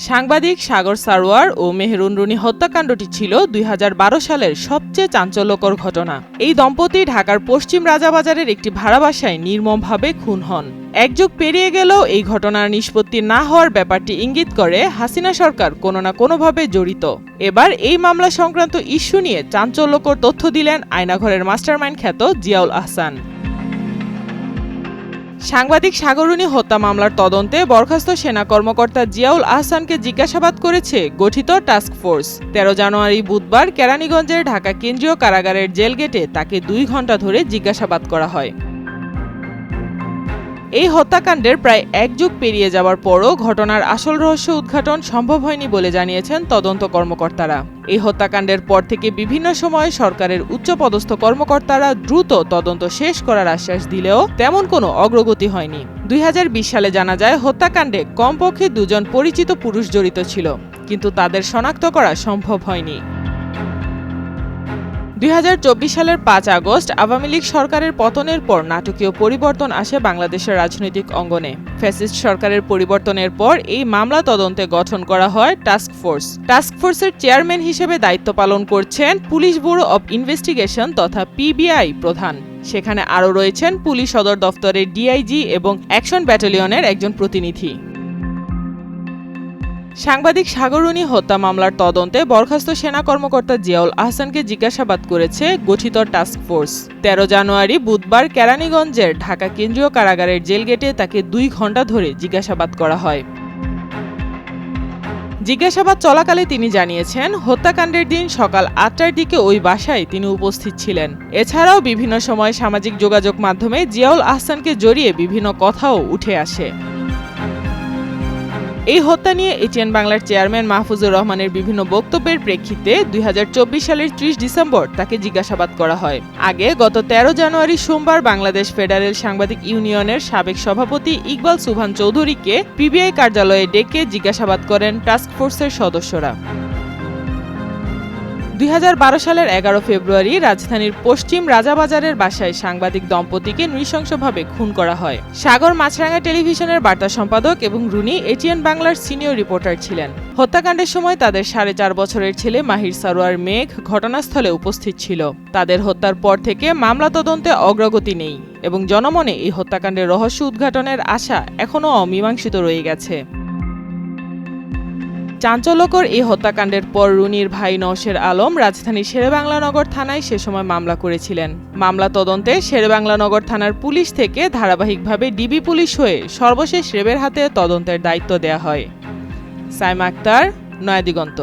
সাংবাদিক সাগর সারোয়ার ও মেহেরুন রুনি হত্যাকাণ্ডটি ছিল ২০১২ সালের সবচেয়ে চাঞ্চল্যকর ঘটনা। এই দম্পতি ঢাকার পশ্চিম রাজাবাজারের একটি ভাড়া বাসায় নির্মমভাবে খুন হন। এক যুগ পেরিয়ে গেলেও এই ঘটনার নিষ্পত্তি না হওয়ার ব্যাপারটি ইঙ্গিত করে হাসিনা সরকার কোনো না কোনোভাবে জড়িত। এবার এই মামলা সংক্রান্ত ইস্যু নিয়ে চাঞ্চল্যকর তথ্য দিলেন আয়নাঘরের মাস্টারমাইন্ড খ্যাত জিয়াউল আহসান। সাংবাদিক সাগর রুনি হত্যা মামলার তদন্তে বরখাস্ত সেনা কর্মকর্তা জিয়াউল আহসানকে জিজ্ঞাসাবাদ করেছে গঠিত টাস্ক ফোর্স। ১৩ জানুয়ারি বুধবার কেরানীগঞ্জের ঢাকা কেন্দ্রীয় কারাগারের জেল গেটে তাকে ২ ঘণ্টা ধরে জিজ্ঞাসাবাদ করা হয়। এই হত্যাকাণ্ডের প্রায় এক যুগ পেরিয়ে যাওয়ার পরও ঘটনার আসল রহস্য উদ্ঘাটন সম্ভব হয়নি বলে জানিয়েছেন তদন্ত কর্মকর্তারা। এই হত্যাকাণ্ডের পর থেকে বিভিন্ন সময়ে সরকারের উচ্চপদস্থ কর্মকর্তারা দ্রুত তদন্ত শেষ করার আশ্বাস দিলেও তেমন কোনো অগ্রগতি হয়নি। ২০২০ সালে জানা যায় হত্যাকাণ্ডে কমপক্ষে ২ জন পরিচিত পুরুষ জড়িত ছিল, কিন্তু তাদের শনাক্ত করা সম্ভব হয়নি। ২০২৪ সালের ৫ আগস্ট আওয়ামী লীগ সরকারের পতনের পর নাটকীয় পরিবর্তন আসে বাংলাদেশের রাজনৈতিক অঙ্গনে। ফ্যাসিস্ট সরকারের পরিবর্তনের পর এই মামলা তদন্তে গঠন করা হয় টাস্ক ফোর্স। টাস্ক ফোর্সের চেয়ারম্যান হিসেবে দায়িত্ব পালন করছেন পুলিশ ব্যুরো অব ইনভেস্টিগেশন তথা পিবিআই প্রধান। সেখানে আরও রয়েছেন পুলিশ সদর দফতরের ডিআইজি এবং অ্যাকশন ব্যাটালিয়নের একজন প্রতিনিধি। সাংবাদিক সাগর রুনি হত্যা মামলার তদন্তে বরখাস্ত সেনা কর্মকর্তা জিয়াউল আহসানকে জিজ্ঞাসাবাদ করেছে গঠিত টাস্ক ফোর্স। ১৩ জানুয়ারি বুধবার কেরানীগঞ্জের ঢাকা কেন্দ্রীয় কারাগারের জেল গেটে তাকে ২ ঘণ্টা ধরে জিজ্ঞাসাবাদ করা হয়। জিজ্ঞাসাবাদ চলাকালে তিনি জানিয়েছেন হত্যাকাণ্ডের দিন সকাল ৮টার দিকে ওই বাসায় তিনি উপস্থিত ছিলেন। এছাড়াও বিভিন্ন সময় সামাজিক যোগাযোগ মাধ্যমে জিয়াউল আহসানকে জড়িয়ে বিভিন্ন কথাও উঠে আসে। এই হত্যা নিয়ে এটিএন বাংলার চেয়ারম্যান মাহফুজুর রহমানের বিভিন্ন বক্তব্যের প্রেক্ষিতে ২০২৪ সালের ৩০ ডিসেম্বর তাকে জিজ্ঞাসাবাদ করা হয়। আগে গত ১৩ জানুয়ারি সোমবার বাংলাদেশ ফেডারেল সাংবাদিক ইউনিয়নের সাবেক সভাপতি ইকবাল সুবহান চৌধুরীকে পিবিআই কার্যালয়ে ডেকে জিজ্ঞাসাবাদ করেন টাস্ক ফোর্সের সদস্যরা। ২০১২ সালের ১১ ফেব্রুয়ারি রাজধানীর পশ্চিম রাজাবাজারের বাসায় সাংবাদিক দম্পতিকে নৃশংসভাবে খুন করা হয়। সাগর মাছরাঙা টেলিভিশনের বার্তা সম্পাদক এবং রুনি এটিএন বাংলার সিনিয়র রিপোর্টার ছিলেন। হত্যাকাণ্ডের সময় তাদের ৪.৫ বছরের ছেলে মাহির সারোয়ার মেঘ ঘটনাস্থলে উপস্থিত ছিল। তাদের হত্যার পর থেকে মামলা তদন্তে অগ্রগতি নেই এবং জনমনে এই হত্যাকাণ্ডের রহস্য উদ্ঘাটনের আশা এখনও অমীমাংসিত রয়ে গেছে। চাঞ্চল্যকর এই হত্যাকাণ্ডের পর রুনির ভাই নওশের আলম রাজধানীর শেরেবাংলানগর থানায় সে সময় মামলা করেছিলেন। মামলা তদন্তে শেরেবাংলানগর থানার পুলিশ থেকে ধারাবাহিকভাবে ডিবি পুলিশ হয়ে সর্বশেষ র্যাবের হাতে তদন্তের দায়িত্ব দেয়া হয়। সাইমা আক্তার, নয়াদিগন্ত।